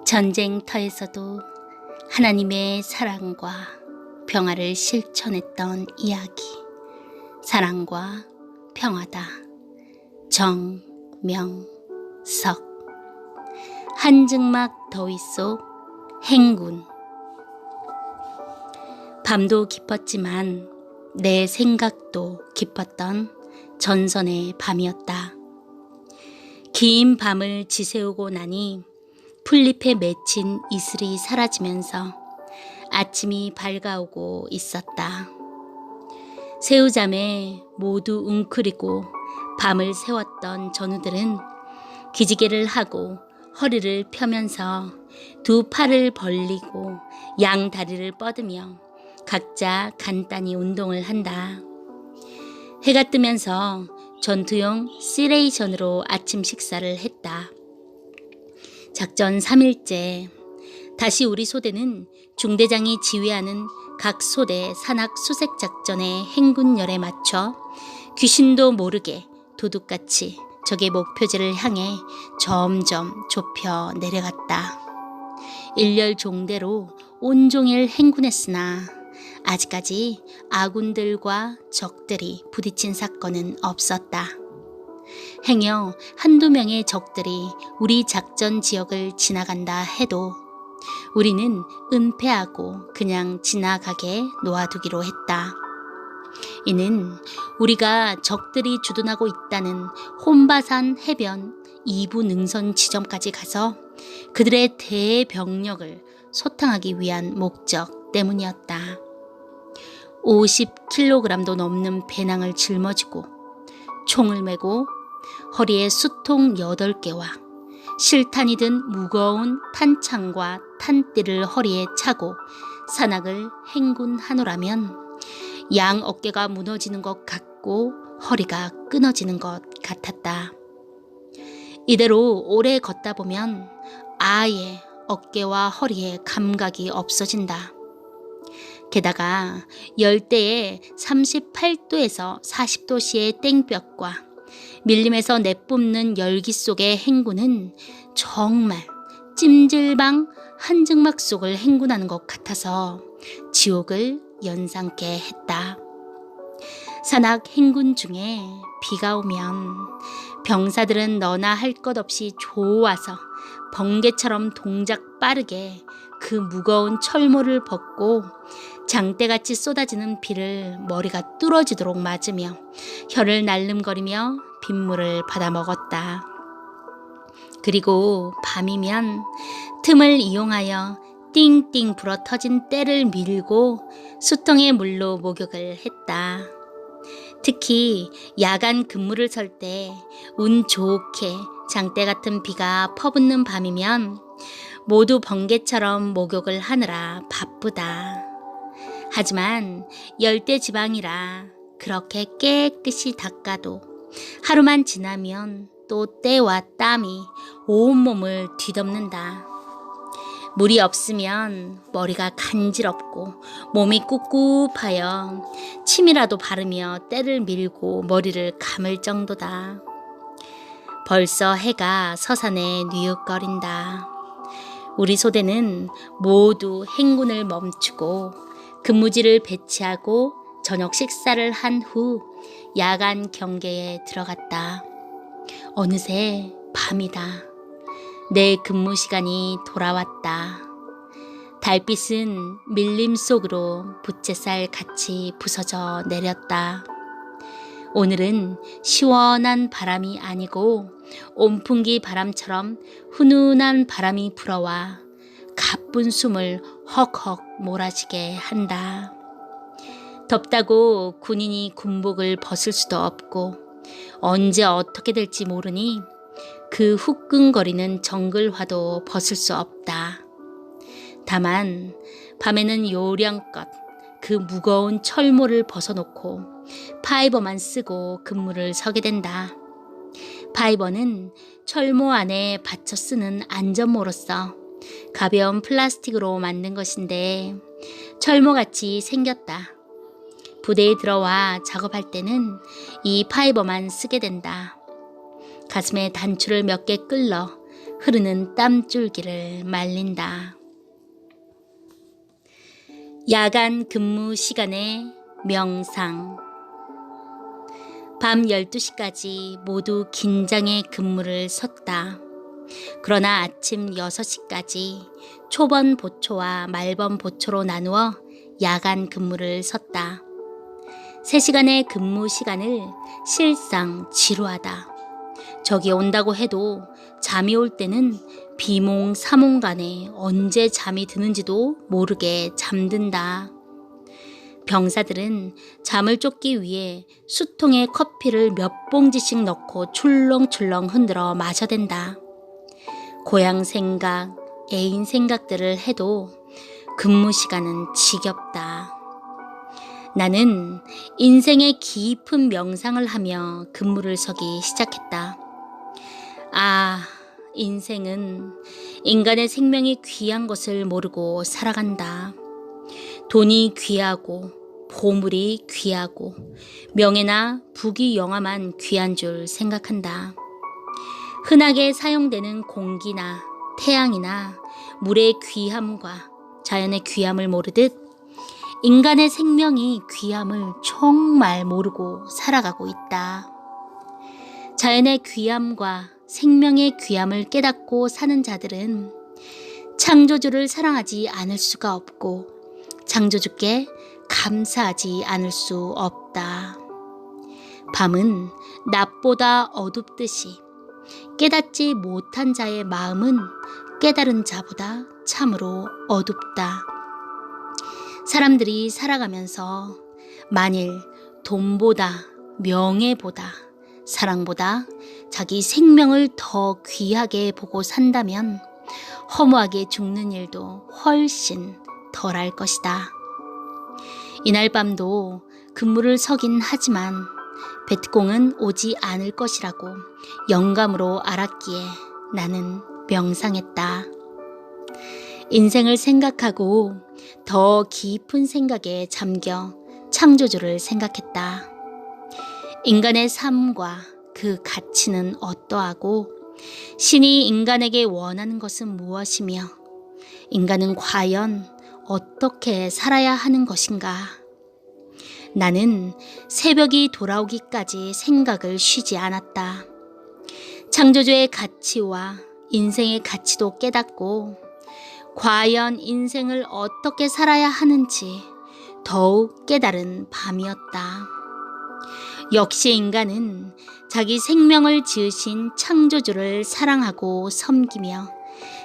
전쟁터에서도 하나님의 사랑과 평화를 실천했던 이야기. 사랑과 평화다. 정명석. 한증막 더위 속 행군. 밤도 깊었지만 내 생각도 깊었던 전선의 밤이었다. 긴 밤을 지새우고 나니 풀잎에 맺힌 이슬이 사라지면서 아침이 밝아오고 있었다. 새우잠에 모두 웅크리고 밤을 새웠던 전우들은 기지개를 하고 허리를 펴면서 두 팔을 벌리고 양 다리를 뻗으며 각자 간단히 운동을 한다. 해가 뜨면서 전투용 시레이션으로 아침 식사를 했다. 작전 3일째. 다시 우리 소대는 중대장이 지휘하는 각 소대 산악 수색 작전의 행군열에 맞춰 귀신도 모르게 도둑같이 적의 목표지를 향해 점점 좁혀 내려갔다. 일렬 종대로 온종일 행군했으나 아직까지 아군들과 적들이 부딪힌 사건은 없었다. 행여 한두 명의 적들이 우리 작전 지역을 지나간다 해도 우리는 은폐하고 그냥 지나가게 놓아두기로 했다. 이는 우리가 적들이 주둔하고 있다는 혼바산 해변 2부 능선 지점까지 가서 그들의 대병력을 소탕하기 위한 목적 때문이었다. 50kg도 넘는 배낭을 짊어지고 총을 메고 허리에 수통 8개와 실탄이 든 무거운 탄창과 탄띠를 허리에 차고 산악을 행군하노라면 양 어깨가 무너지는 것 같고 허리가 끊어지는 것 같았다. 이대로 오래 걷다 보면 아예 어깨와 허리에 감각이 없어진다. 게다가 열대의 38도에서 40도씨의 땡볕과 밀림에서 내뿜는 열기 속의 행군은 정말 찜질방 한증막 속을 행군하는 것 같아서 지옥을 연상케 했다. 산악 행군 중에 비가 오면 병사들은 너나 할 것 없이 좋아서 번개처럼 동작 빠르게 그 무거운 철모를 벗고 장대같이 쏟아지는 비를 머리가 뚫어지도록 맞으며 혀를 날름거리며 빗물을 받아 먹었다. 그리고 밤이면 틈을 이용하여 띵띵 불어 터진 때를 밀고 수통의 물로 목욕을 했다. 특히 야간 근무를 설 때 운 좋게 장대 같은 비가 퍼붓는 밤이면 모두 번개처럼 목욕을 하느라 바쁘다. 하지만 열대 지방이라 그렇게 깨끗이 닦아도 하루만 지나면 또 때와 땀이 온몸을 뒤덮는다. 물이 없으면 머리가 간지럽고 몸이 꿉꿉하여 침이라도 바르며 때를 밀고 머리를 감을 정도다. 벌써 해가 서산에 뉘욱거린다. 우리 소대는 모두 행군을 멈추고 근무지를 배치하고 저녁 식사를 한 후 야간 경계에 들어갔다. 어느새 밤이다. 내 근무 시간이 돌아왔다. 달빛은 밀림 속으로 부채살 같이 부서져 내렸다. 오늘은 시원한 바람이 아니고 온풍기 바람처럼 훈훈한 바람이 불어와 가쁜 숨을 헉헉 몰아치게 한다. 덥다고 군인이 군복을 벗을 수도 없고 언제 어떻게 될지 모르니 그 후끈거리는 정글화도 벗을 수 없다. 다만 밤에는 요령껏 그 무거운 철모를 벗어놓고 파이버만 쓰고 근무를 서게 된다. 파이버는 철모 안에 받쳐 쓰는 안전모로서 가벼운 플라스틱으로 만든 것인데 철모같이 생겼다. 부대에 들어와 작업할 때는 이 파이버만 쓰게 된다. 가슴에 단추를 몇 개 끌러 흐르는 땀줄기를 말린다. 야간 근무 시간의 명상. 밤 12시까지 모두 긴장의 근무를 섰다. 그러나 아침 6시까지 초번 보초와 말번 보초로 나누어 야간 근무를 섰다. 3시간의 근무 시간을 실상 지루하다. 적이 온다고 해도 잠이 올 때는 비몽사몽간에 언제 잠이 드는지도 모르게 잠든다. 병사들은 잠을 쫓기 위해 수통에 커피를 몇 봉지씩 넣고 출렁출렁 흔들어 마셔댄다. 고향 생각, 애인 생각들을 해도 근무 시간은 지겹다. 나는 인생의 깊은 명상을 하며 근무를 서기 시작했다. 인생은 인간의 생명이 귀한 것을 모르고 살아간다. 돈이 귀하고 보물이 귀하고 명예나 부귀 영화만 귀한 줄 생각한다. 흔하게 사용되는 공기나 태양이나 물의 귀함과 자연의 귀함을 모르듯 인간의 생명이 귀함을 정말 모르고 살아가고 있다. 자연의 귀함과 생명의 귀함을 깨닫고 사는 자들은 창조주를 사랑하지 않을 수가 없고 창조주께 감사하지 않을 수 없다. 밤은 낮보다 어둡듯이 깨닫지 못한 자의 마음은 깨달은 자보다 참으로 어둡다. 사람들이 살아가면서 만일 돈보다 명예보다 사랑보다 자기 생명을 더 귀하게 보고 산다면 허무하게 죽는 일도 훨씬 덜할 것이다. 이날 밤도 근무를 서긴 하지만 베트공은 오지 않을 것이라고 영감으로 알았기에 나는 명상했다. 인생을 생각하고 더 깊은 생각에 잠겨 창조주를 생각했다. 인간의 삶과 그 가치는 어떠하고 신이 인간에게 원하는 것은 무엇이며 인간은 과연 어떻게 살아야 하는 것인가? 나는 새벽이 돌아오기까지 생각을 쉬지 않았다. 창조주의 가치와 인생의 가치도 깨닫고 과연 인생을 어떻게 살아야 하는지 더욱 깨달은 밤이었다. 역시 인간은 자기 생명을 지으신 창조주를 사랑하고 섬기며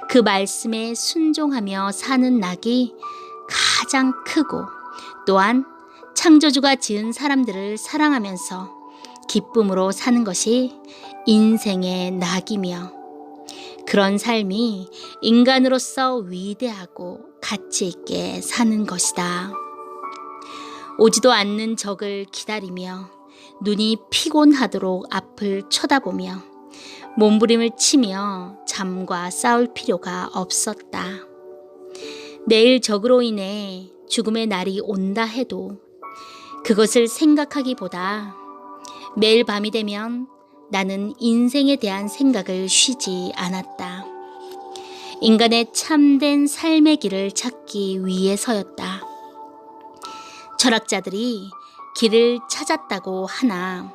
그 말씀에 순종하며 사는 낙이 가장 크고 또한 창조주가 지은 사람들을 사랑하면서 기쁨으로 사는 것이 인생의 낙이며 그런 삶이 인간으로서 위대하고 가치 있게 사는 것이다. 오지도 않는 적을 기다리며 눈이 피곤하도록 앞을 쳐다보며 몸부림을 치며 잠과 싸울 필요가 없었다. 내일 적으로 인해 죽음의 날이 온다 해도 그것을 생각하기보다 매일 밤이 되면 나는 인생에 대한 생각을 쉬지 않았다. 인간의 참된 삶의 길을 찾기 위해서였다. 철학자들이 길을 찾았다고 하나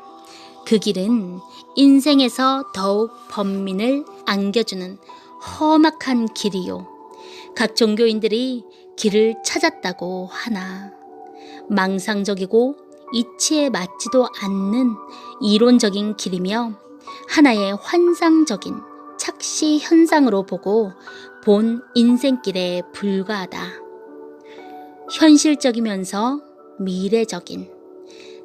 그 길은 인생에서 더욱 번민을 안겨주는 험악한 길이요. 각 종교인들이 길을 찾았다고 하나 망상적이고 이치에 맞지도 않는 이론적인 길이며 하나의 환상적인 착시 현상으로 보고 본 인생길에 불과하다. 현실적이면서 미래적인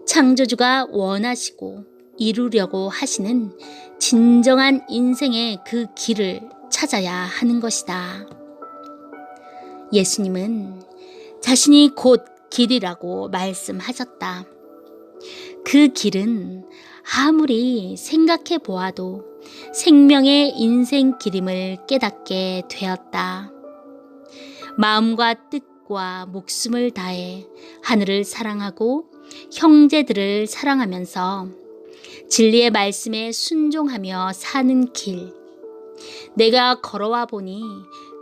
창조주가 원하시고 이루려고 하시는 진정한 인생의 그 길을 찾아야 하는 것이다. 예수님은 자신이 곧 길이라고 말씀하셨다. 그 길은 아무리 생각해 보아도 생명의 인생 길임을 깨닫게 되었다. 마음과 뜻과 목숨을 다해 하늘을 사랑하고 형제들을 사랑하면서 진리의 말씀에 순종하며 사는 길, 내가 걸어와 보니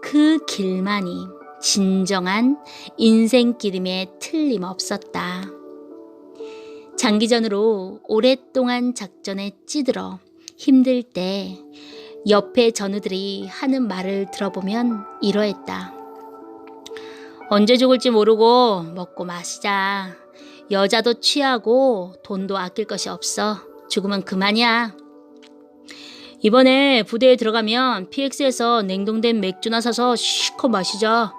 그 길만이 진정한 인생길임에 틀림없었다. 장기전으로 오랫동안 작전에 찌들어 힘들 때 옆에 전우들이 하는 말을 들어보면 이러했다. 언제 죽을지 모르고 먹고 마시자. 여자도 취하고 돈도 아낄 것이 없어. 죽으면 그만이야. 이번에 부대에 들어가면 PX에서 냉동된 맥주나 사서 실컷 마시자.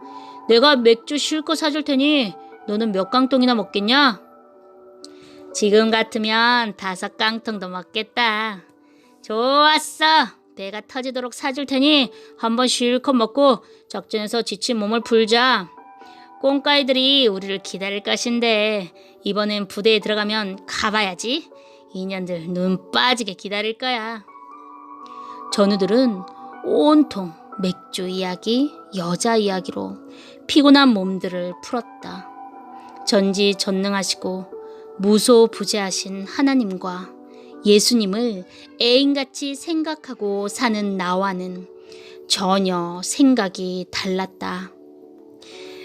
내가 맥주 실컷 사줄 테니 너는 몇 깡통이나 먹겠냐? 지금 같으면 5깡통도 먹겠다. 좋았어. 배가 터지도록 사줄 테니 한번 실컷 먹고 작전에서 지친 몸을 풀자. 꽁까이들이 우리를 기다릴 것인데 이번엔 부대에 들어가면 가봐야지. 인연들 눈 빠지게 기다릴 거야. 전우들은 온통 맥주 이야기, 여자 이야기로 피곤한 몸들을 풀었다. 전지전능하시고 무소부재하신 하나님과 예수님을 애인같이 생각하고 사는 나와는 전혀 생각이 달랐다.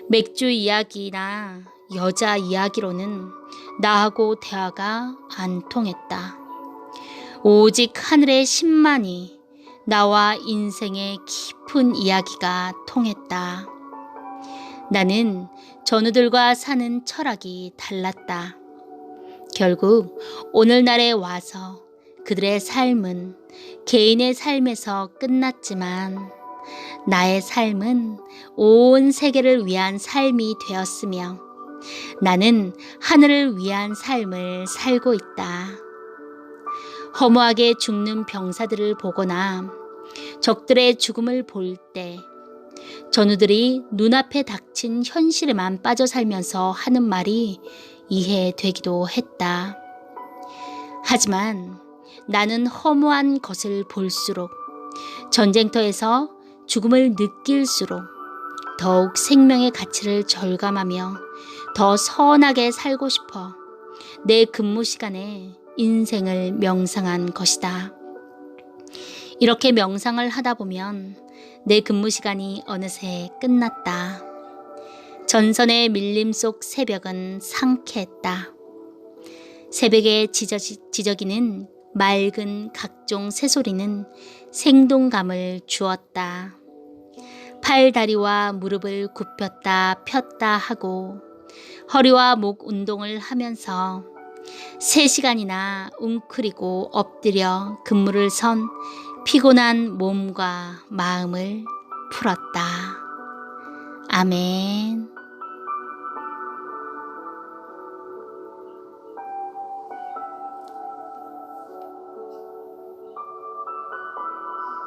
맥주 이야기나 여자 이야기로는 나하고 대화가 안 통했다. 오직 하늘의 신만이 나와 인생의 깊은 이야기가 통했다. 나는 전우들과 사는 철학이 달랐다. 결국 오늘날에 와서 그들의 삶은 개인의 삶에서 끝났지만 나의 삶은 온 세계를 위한 삶이 되었으며 나는 하늘을 위한 삶을 살고 있다. 허무하게 죽는 병사들을 보거나 적들의 죽음을 볼 때 전우들이 눈앞에 닥친 현실에만 빠져 살면서 하는 말이 이해되기도 했다. 하지만 나는 허무한 것을 볼수록 전쟁터에서 죽음을 느낄수록 더욱 생명의 가치를 절감하며 더 선하게 살고 싶어 내 근무 시간에 인생을 명상한 것이다. 이렇게 명상을 하다 보면 내 근무 시간이 어느새 끝났다. 전선의 밀림 속 새벽은 상쾌했다. 새벽에 지저귀는 맑은 각종 새소리는 생동감을 주었다. 팔다리와 무릎을 굽혔다 폈다 하고 허리와 목 운동을 하면서 3시간이나 웅크리고 엎드려 근무를 선 피곤한 몸과 마음을 풀었다. 아멘.